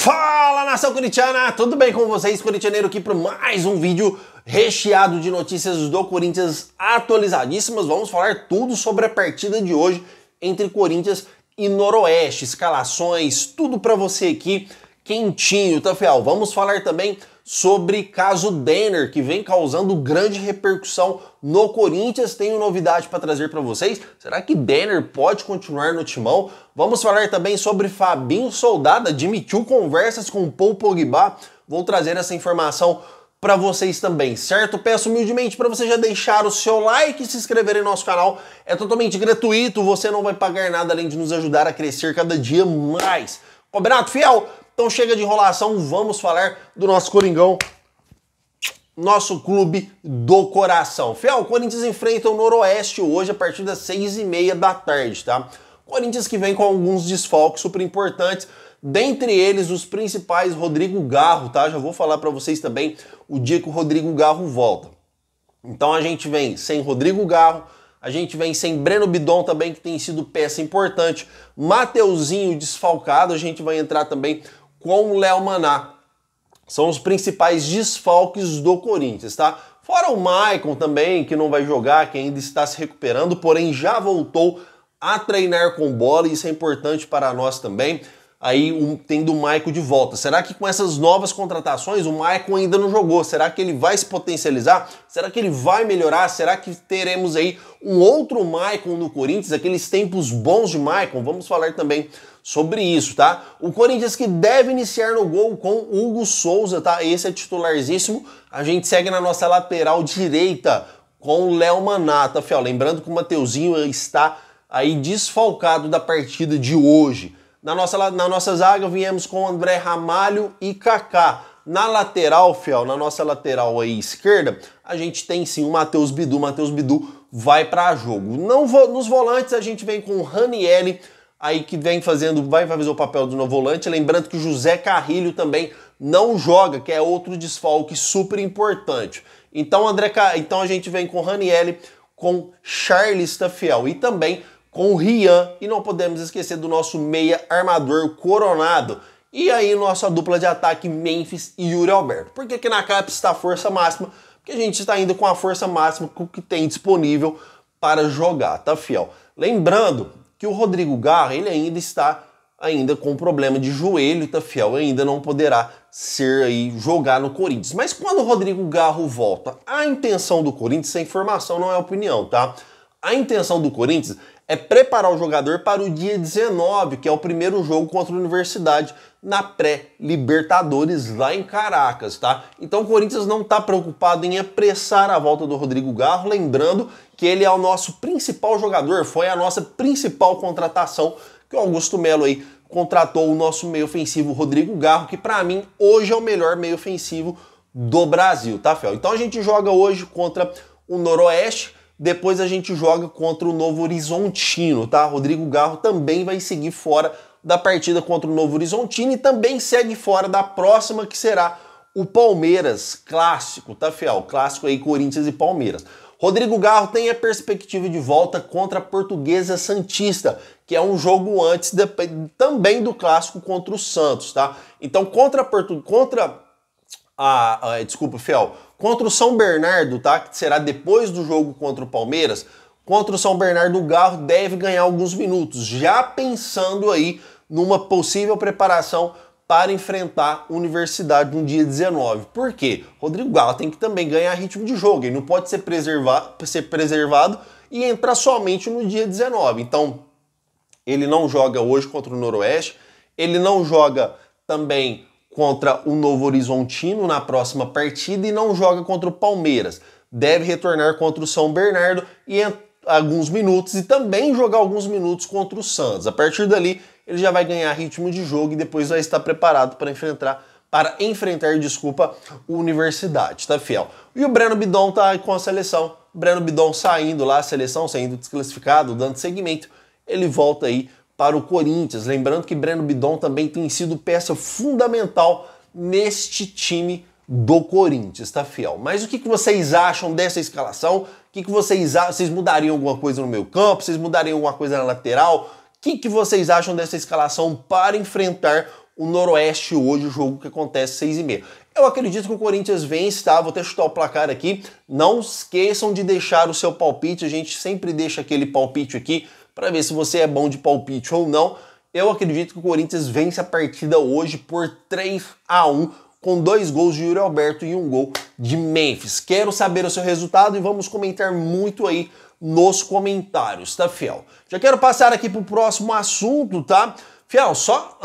Fala, nação corintiana! Tudo bem com vocês? Corintianeiro aqui para mais um vídeo recheado de notícias do Corinthians atualizadíssimas. Vamos falar tudo sobre a partida de hoje entre Corinthians e Noroeste, escalações, tudo para você aqui quentinho, tá, fiel? Vamos falar também sobre caso Denner, que vem causando grande repercussão no Corinthians. Tenho novidade para trazer para vocês. Será que Denner pode continuar no timão? Vamos falar também sobre Fabinho Soldado, admitiu conversas com Paul Pogba. Vou trazer essa informação para vocês também, certo? Peço humildemente para você já deixar o seu like e se inscrever em nosso canal. É totalmente gratuito, você não vai pagar nada além de nos ajudar a crescer cada dia mais. Combinado, fiel? Então chega de enrolação, vamos falar do nosso Coringão, nosso clube do coração. Fiel, o Corinthians enfrenta o Noroeste hoje a partir das 6h30 da tarde, tá? Corinthians que vem com alguns desfalques super importantes, dentre eles os principais, Rodrigo Garro, tá? Já vou falar para vocês também o dia que o Rodrigo Garro volta. Então a gente vem sem Rodrigo Garro, a gente vem sem Breno Bidon também, que tem sido peça importante, Mateuzinho desfalcado, a gente vai entrar também com o Léo Maná. São os principais desfalques do Corinthians, tá? Fora o Maicon também, que não vai jogar, que ainda está se recuperando, porém já voltou a treinar com bola, e isso é importante para nós também. Aí tendo o Maicon de volta. Será que com essas novas contratações o Maicon ainda não jogou? Será que ele vai se potencializar? Será que ele vai melhorar? Será que teremos aí um outro Maicon no Corinthians? Aqueles tempos bons de Maicon? Vamos falar também sobre isso, tá? O Corinthians que deve iniciar no gol com Hugo Souza, tá? Esse é titularzíssimo. A gente segue na nossa lateral direita com o Léo Maná, tá, fiel? Lembrando que o Mateuzinho está aí desfalcado da partida de hoje. Na nossa zaga viemos com André Ramalho e Kaká. Na lateral, fiel, na nossa lateral aí esquerda, a gente tem sim o Matheus Bidu. Matheus Bidu vai para jogo. Nos volantes a gente vem com o Ranieri, aí que vai fazer o papel do novo volante. Lembrando que o José Carrilho também não joga, que é outro desfalque super importante. Então, então a gente vem com o Ranieri, com Charles, tá, fiel, e também com o Rian, e não podemos esquecer do nosso meia armador Coronado. E aí nossa dupla de ataque Memphis e Yuri Alberto. Por que na CAP está a força máxima? Porque a gente está indo com a força máxima que tem disponível para jogar, tá, fiel? Lembrando que o Rodrigo Garro, ele ainda está com problema de joelho, tá, fiel? Ainda não poderá jogar no Corinthians. Mas quando o Rodrigo Garro volta, a intenção do Corinthians, essa informação não é opinião, tá? A intenção do Corinthians é preparar o jogador para o dia 19, que é o primeiro jogo contra a Universidade na pré-Libertadores lá em Caracas, tá? Então o Corinthians não está preocupado em apressar a volta do Rodrigo Garro, lembrando que ele é o nosso principal jogador, foi a nossa principal contratação, que o Augusto Melo aí contratou o nosso meio ofensivo Rodrigo Garro, que para mim hoje é o melhor meio ofensivo do Brasil, tá, Fel? Então a gente joga hoje contra o Noroeste. Depois a gente joga contra o Novo Horizontino, tá? Rodrigo Garro também vai seguir fora da partida contra o Novo Horizontino e também segue fora da próxima, que será o Palmeiras, clássico, tá, fiel? Clássico aí, Corinthians e Palmeiras. Rodrigo Garro tem a perspectiva de volta contra a Portuguesa Santista, que é um jogo antes também do clássico contra o Santos, tá? Então contra o São Bernardo, tá? Que será depois do jogo contra o Palmeiras. Contra o São Bernardo, o Garro deve ganhar alguns minutos, já pensando aí numa possível preparação para enfrentar a Universidade no dia 19. Por quê? Rodrigo Garro tem que também ganhar ritmo de jogo, ele não pode ser preservado e entrar somente no dia 19. Então, ele não joga hoje contra o Noroeste, ele não joga também contra o Novo Horizontino na próxima partida e não joga contra o Palmeiras. Deve retornar contra o São Bernardo e alguns minutos e também jogar alguns minutos contra o Santos. A partir dali, ele já vai ganhar ritmo de jogo e depois vai estar preparado para enfrentar o Universidade, tá, fiel? E o Breno Bidon tá com a seleção. O Breno Bidon saindo lá, a seleção saindo desclassificado, dando seguimento, ele volta aí para o Corinthians. Lembrando que Breno Bidon também tem sido peça fundamental neste time do Corinthians, tá, fiel? Mas o que vocês acham dessa escalação? O que vocês acham? Vocês mudariam alguma coisa no meio campo? Vocês mudariam alguma coisa na lateral? O que vocês acham dessa escalação para enfrentar o Noroeste hoje, o jogo que acontece 6h30. Eu acredito que o Corinthians vence, tá? Vou até chutar o placar aqui. Não esqueçam de deixar o seu palpite, a gente sempre deixa aquele palpite aqui para ver se você é bom de palpite ou não. Eu acredito que o Corinthians vence a partida hoje por 3-1, com 2 gols de Yuri Alberto e 1 gol de Memphis. Quero saber o seu resultado e vamos comentar muito aí nos comentários, tá, fiel? Já quero passar aqui pro próximo assunto, tá? Fiel, só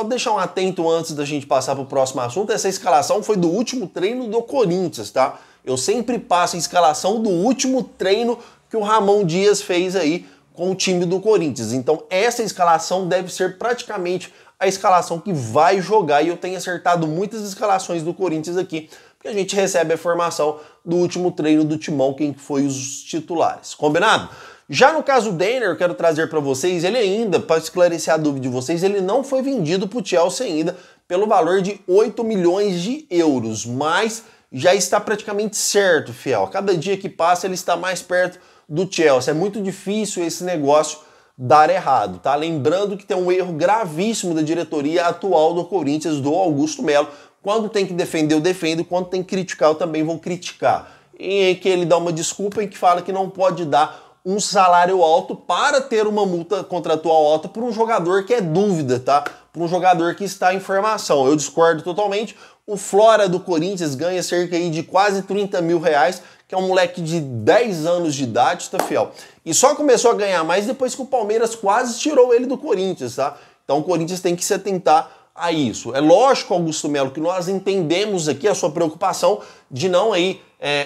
deixar um atento antes da gente passar pro próximo assunto, essa escalação foi do último treino do Corinthians, tá? Eu sempre passo a escalação do último treino que o Ramon Dias fez aí com o time do Corinthians. Então essa escalação deve ser praticamente a escalação que vai jogar, e eu tenho acertado muitas escalações do Corinthians aqui, porque a gente recebe a formação do último treino do Timão, quem foi os titulares. Combinado? Já no caso do Denner, eu quero trazer para vocês, ele ainda, para esclarecer a dúvida de vocês, ele não foi vendido para o Chelsea ainda pelo valor de 8 milhões de euros, mas já está praticamente certo, fiel. Cada dia que passa ele está mais perto do Chelsea. É muito difícil esse negócio dar errado, tá? Lembrando que tem um erro gravíssimo da diretoria atual do Corinthians, do Augusto Melo. Quando tem que defender, eu defendo. Quando tem que criticar, eu também vou criticar. E que ele dá uma desculpa em que fala que não pode dar um salário alto para ter uma multa contratual alta para um jogador que é dúvida, tá? Para um jogador que está em formação. Eu discordo totalmente. O Flora do Corinthians ganha cerca aí de quase 30 mil reais, que é um moleque de 10 anos de idade, tá, fiel? E só começou a ganhar mais depois que o Palmeiras quase tirou ele do Corinthians, tá? Então o Corinthians tem que se atentar a isso. É lógico, Augusto Melo, que nós entendemos aqui a sua preocupação de não aí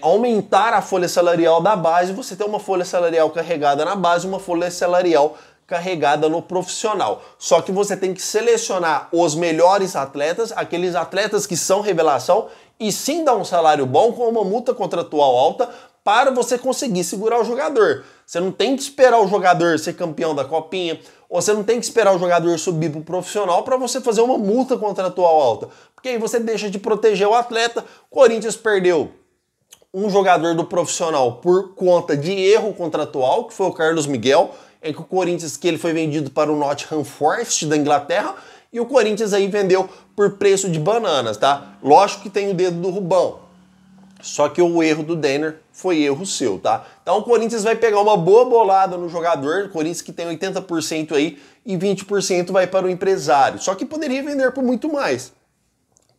aumentar a folha salarial da base, você ter uma folha salarial carregada na base e uma folha salarial carregada no profissional. Só que você tem que selecionar os melhores atletas, aqueles atletas que são revelação, e sim dar um salário bom com uma multa contratual alta para você conseguir segurar o jogador. Você não tem que esperar o jogador ser campeão da Copinha, ou você não tem que esperar o jogador subir para o profissional para você fazer uma multa contratual alta. Porque aí você deixa de proteger o atleta. Corinthians perdeu um jogador do profissional por conta de erro contratual, que foi o Carlos Miguel, em que o Corinthians, que ele foi vendido para o Nottingham Forest da Inglaterra, e o Corinthians aí vendeu por preço de bananas, tá? Lógico que tem o dedo do Rubão, só que o erro do Denner foi erro seu, tá? Então o Corinthians vai pegar uma boa bolada no jogador, o Corinthians que tem 80% aí e 20% vai para o empresário, só que poderia vender por muito mais.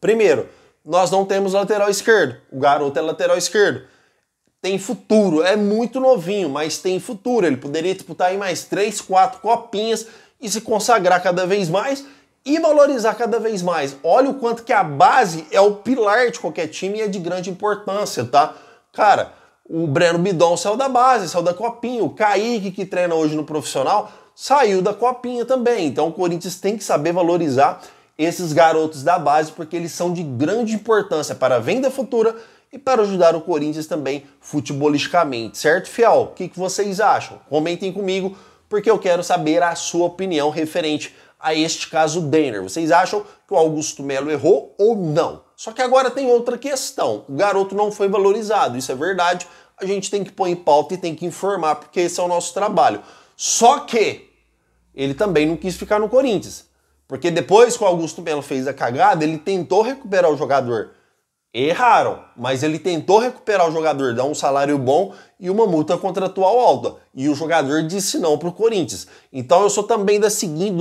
Primeiro, nós não temos lateral esquerdo, o garoto é lateral esquerdo. Tem futuro, é muito novinho, mas tem futuro. Ele poderia disputar aí mais 3, 4 copinhas e se consagrar cada vez mais e valorizar cada vez mais. Olha o quanto que a base é o pilar de qualquer time e é de grande importância, tá? Cara, o Breno Bidon saiu da base, saiu da Copinha. O Kaique, que treina hoje no profissional, saiu da Copinha também. Então o Corinthians tem que saber valorizar esses garotos da base, porque eles são de grande importância para a venda futura e para ajudar o Corinthians também futebolisticamente, certo, fiel? O que vocês acham? Comentem comigo, porque eu quero saber a sua opinião referente a este caso Denner. Vocês acham que o Augusto Melo errou ou não? Só que agora tem outra questão. O garoto não foi valorizado, isso é verdade. A gente tem que pôr em pauta e tem que informar, porque esse é o nosso trabalho. Só que ele também não quis ficar no Corinthians, porque depois que o Augusto Melo fez a cagada, ele tentou recuperar o jogador. Erraram, mas ele tentou recuperar o jogador, dar um salário bom e uma multa contratual alta. E o jogador disse não pro Corinthians. Então eu sou também do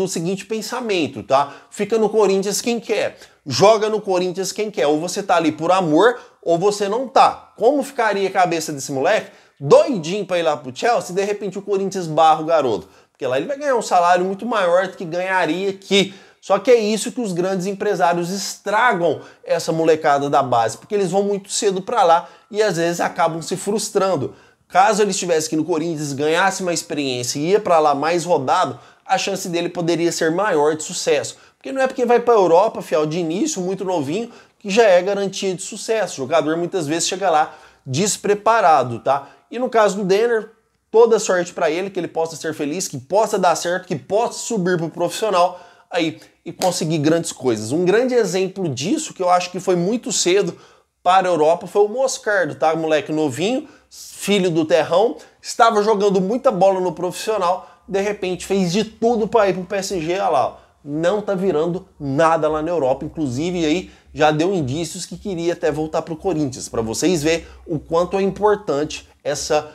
seguinte pensamento, tá? Fica no Corinthians quem quer. Joga no Corinthians quem quer. Ou você tá ali por amor, ou você não tá. Como ficaria a cabeça desse moleque? Doidinho pra ir lá pro Chelsea e de repente o Corinthians barra o garoto. Porque lá ele vai ganhar um salário muito maior do que ganharia aqui. Só que é isso que os grandes empresários estragam essa molecada da base, porque eles vão muito cedo para lá e às vezes acabam se frustrando. Caso ele estivesse aqui no Corinthians, ganhasse uma experiência e ia para lá mais rodado, a chance dele poderia ser maior de sucesso. Porque não é porque vai para a Europa, fiel, de início, muito novinho, que já é garantia de sucesso. O jogador muitas vezes chega lá despreparado, tá? E no caso do Denner, toda sorte para ele, que ele possa ser feliz, que possa dar certo, que possa subir para o profissional aí e conseguir grandes coisas. Um grande exemplo disso, que eu acho que foi muito cedo para a Europa, foi o Moscardo, tá? Moleque novinho, filho do terrão, estava jogando muita bola no profissional, de repente fez de tudo para ir pro PSG, olha lá, não tá virando nada lá na Europa, inclusive aí já deu indícios que queria até voltar para o Corinthians, para vocês verem o quanto é importante essa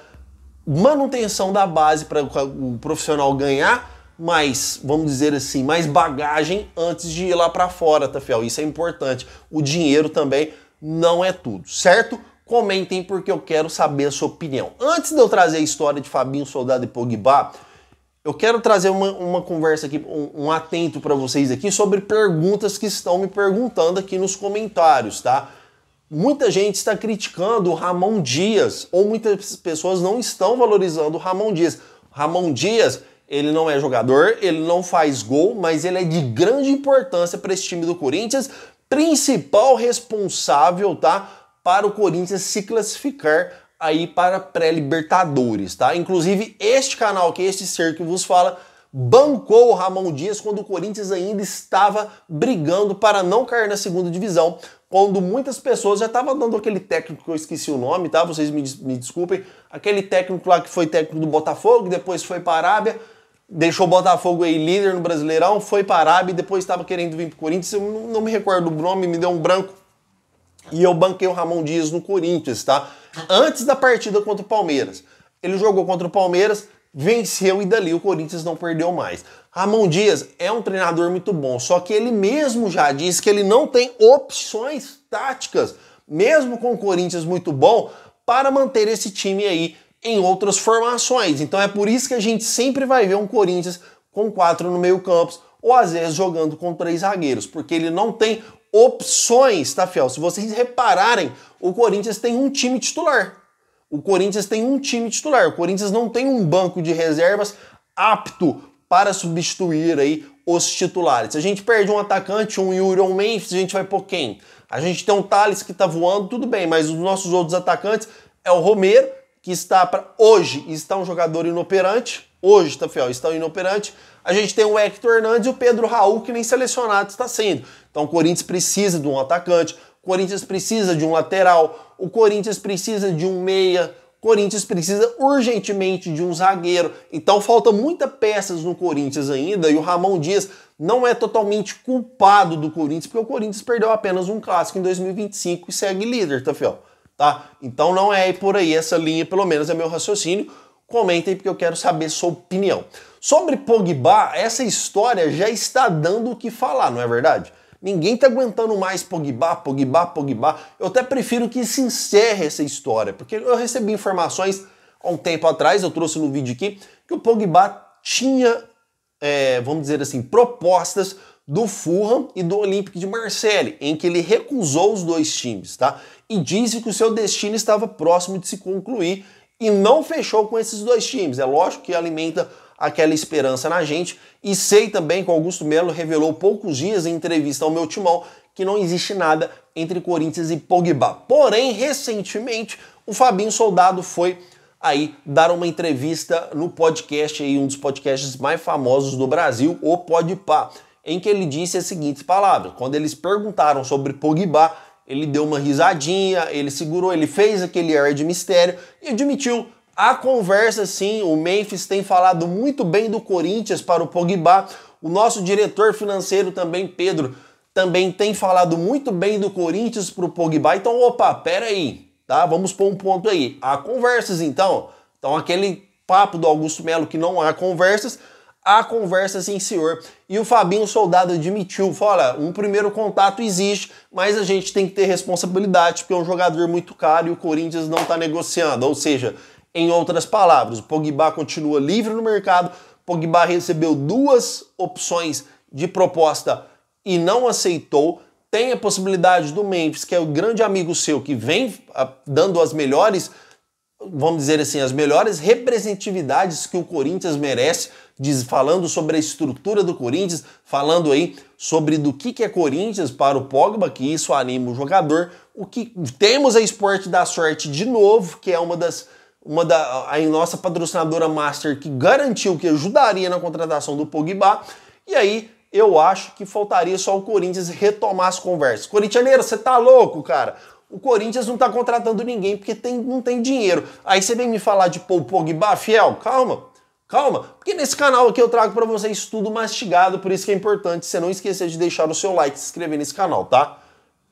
manutenção da base para o profissional ganhar mais, vamos dizer assim, mais bagagem antes de ir lá para fora, tá, fiel? Isso é importante. O dinheiro também não é tudo, certo? Comentem porque eu quero saber a sua opinião. Antes de eu trazer a história de Fabinho, Soldado e Pogba, eu quero trazer uma conversa aqui, um atento para vocês aqui sobre perguntas que estão me perguntando aqui nos comentários, tá? Muita gente está criticando o Ramon Dias, ou muitas pessoas não estão valorizando o Ramon Dias. Ramon Dias, ele não é jogador, ele não faz gol, mas ele é de grande importância para esse time do Corinthians, principal responsável, tá, para o Corinthians se classificar aí para pré-libertadores, tá? Inclusive, este canal aqui, este ser que vos fala, bancou o Ramon Dias quando o Corinthians ainda estava brigando para não cair na segunda divisão, quando muitas pessoas já estavam dando aquele técnico que eu esqueci o nome, tá? Vocês me desculpem, aquele técnico lá que foi técnico do Botafogo, depois foi para a Arábia, deixou o Botafogo aí líder no Brasileirão, foi para a Arábia e depois estava querendo vir para o Corinthians, eu não me recordo do nome, me deu um branco. E eu banquei o Ramon Dias no Corinthians, tá? Antes da partida contra o Palmeiras. Ele jogou contra o Palmeiras, venceu e dali o Corinthians não perdeu mais. Ramon Dias é um treinador muito bom, só que ele mesmo já disse que ele não tem opções táticas, mesmo com o Corinthians muito bom, para manter esse time aí em outras formações. Então é por isso que a gente sempre vai ver um Corinthians com 4 no meio campo, ou às vezes jogando com 3 zagueiros, porque ele não tem opções, tá, fiel? Se vocês repararem, o Corinthians tem um time titular. O Corinthians tem um time titular. O Corinthians não tem um banco de reservas apto para substituir aí os titulares. Se a gente perde um atacante, um Yuri ou um Memphis, a gente vai pôr quem? A gente tem um Thales que tá voando, tudo bem, mas os nossos outros atacantes é o Romero, que está para hoje está um jogador inoperante. Hoje, tá, fiel? Está inoperante. A gente tem o Hector Hernandes e o Pedro Raul, que nem selecionado está sendo. Então o Corinthians precisa de um atacante, o Corinthians precisa de um lateral, o Corinthians precisa de um meia, o Corinthians precisa urgentemente de um zagueiro. Então falta muitas peças no Corinthians ainda e o Ramon Dias não é totalmente culpado do Corinthians, porque o Corinthians perdeu apenas um clássico em 2025 e segue líder, tá, fiel? Tá? Então não é por aí essa linha, pelo menos é meu raciocínio. Comentem porque eu quero saber sua opinião. Sobre Pogba, essa história já está dando o que falar, não é verdade? Ninguém tá aguentando mais Pogba. Eu até prefiro que se encerre essa história, porque eu recebi informações há um tempo atrás, eu trouxe no vídeo aqui, que o Pogba tinha, vamos dizer assim, propostas do Fulham e do Olympique de Marseille, em que ele recusou os dois times, tá? E disse que o seu destino estava próximo de se concluir e não fechou com esses dois times. É lógico que alimenta aquela esperança na gente, e sei também que o Augusto Melo revelou poucos dias em entrevista ao meu timão que não existe nada entre Corinthians e Pogba. Porém, recentemente, o Fabinho Soldado foi aí dar uma entrevista no podcast, aí, um dos podcasts mais famosos do Brasil, o Podpah, em que ele disse as seguintes palavras. Quando eles perguntaram sobre Pogba, ele deu uma risadinha, ele segurou, ele fez aquele ar de mistério e admitiu: a conversa, sim, o Memphis tem falado muito bem do Corinthians para o Pogba, o nosso diretor financeiro também, Pedro, também tem falado muito bem do Corinthians para o Pogba. Então, opa, pera aí, tá? Vamos pôr um ponto aí. Há conversas, então. Então, aquele papo do Augusto Melo que não há conversas sim, senhor. E o Fabinho Soldado admitiu, fala, um primeiro contato existe, mas a gente tem que ter responsabilidade, porque é um jogador muito caro e o Corinthians não está negociando. Ou seja, em outras palavras, o Pogba continua livre no mercado, Pogba recebeu 2 opções de proposta e não aceitou. Tem a possibilidade do Memphis, que é o grande amigo seu, que vem dando as melhores, vamos dizer assim, as melhores representatividades que o Corinthians merece, falando sobre a estrutura do Corinthians, falando aí sobre do que é Corinthians para o Pogba, que isso anima o jogador. O que temos a Esporte da Sorte de novo, que é a nossa patrocinadora master, que garantiu que ajudaria na contratação do Pogba. E aí eu acho que faltaria só o Corinthians retomar as conversas. Corintianeiro, você tá louco, cara? O Corinthians não tá contratando ninguém porque não tem dinheiro. Aí você vem me falar de Pogba, fiel, calma. Calma, porque nesse canal aqui eu trago para vocês tudo mastigado, por isso que é importante você não esquecer de deixar o seu like e se inscrever nesse canal, tá?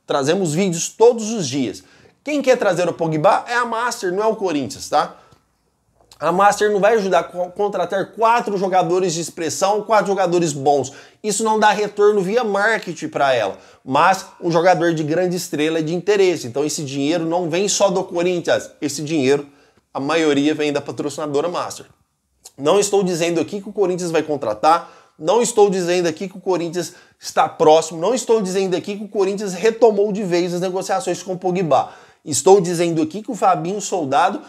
Trazemos vídeos todos os dias. Quem quer trazer o Pogba é a Master, não é o Corinthians, tá? A Master não vai ajudar a contratar 4 jogadores de expressão, 4 jogadores bons. Isso não dá retorno via marketing para ela. Mas um jogador de grande estrela é de interesse. Então esse dinheiro não vem só do Corinthians. Esse dinheiro, a maioria vem da patrocinadora Master. Não estou dizendo aqui que o Corinthians vai contratar. Não estou dizendo aqui que o Corinthians está próximo. Não estou dizendo aqui que o Corinthians retomou de vez as negociações com o Pogba. Estou dizendo aqui que o Fabinho Soldado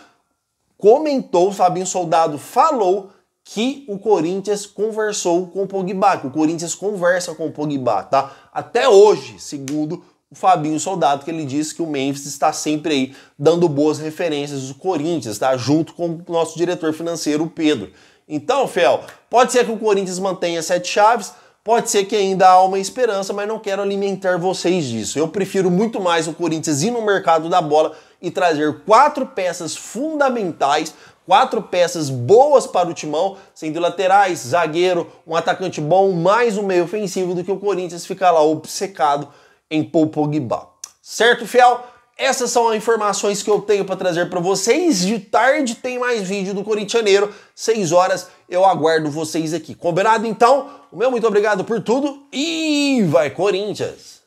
comentou, o Fabinho Soldado falou que o Corinthians conversou com o Pogba, que o Corinthians conversa com o Pogba, tá? Até hoje, segundo o Fabinho Soldado, que ele disse que o Memphis está sempre aí dando boas referências do Corinthians, tá? Junto com o nosso diretor financeiro, o Pedro. Então, Fel, pode ser que o Corinthians mantenha 7 chaves, pode ser que ainda há uma esperança, mas não quero alimentar vocês disso. Eu prefiro muito mais o Corinthians ir no mercado da bola e trazer 4 peças fundamentais, 4 peças boas para o timão, sendo laterais, zagueiro, um atacante bom, mais um meio ofensivo, do que o Corinthians ficar lá obcecado em Paul Pogba. Certo, fiel? Essas são as informações que eu tenho para trazer para vocês. De tarde tem mais vídeo do Corintianeiro, 6 horas eu aguardo vocês aqui. Combinado então? O meu muito obrigado por tudo e vai Corinthians!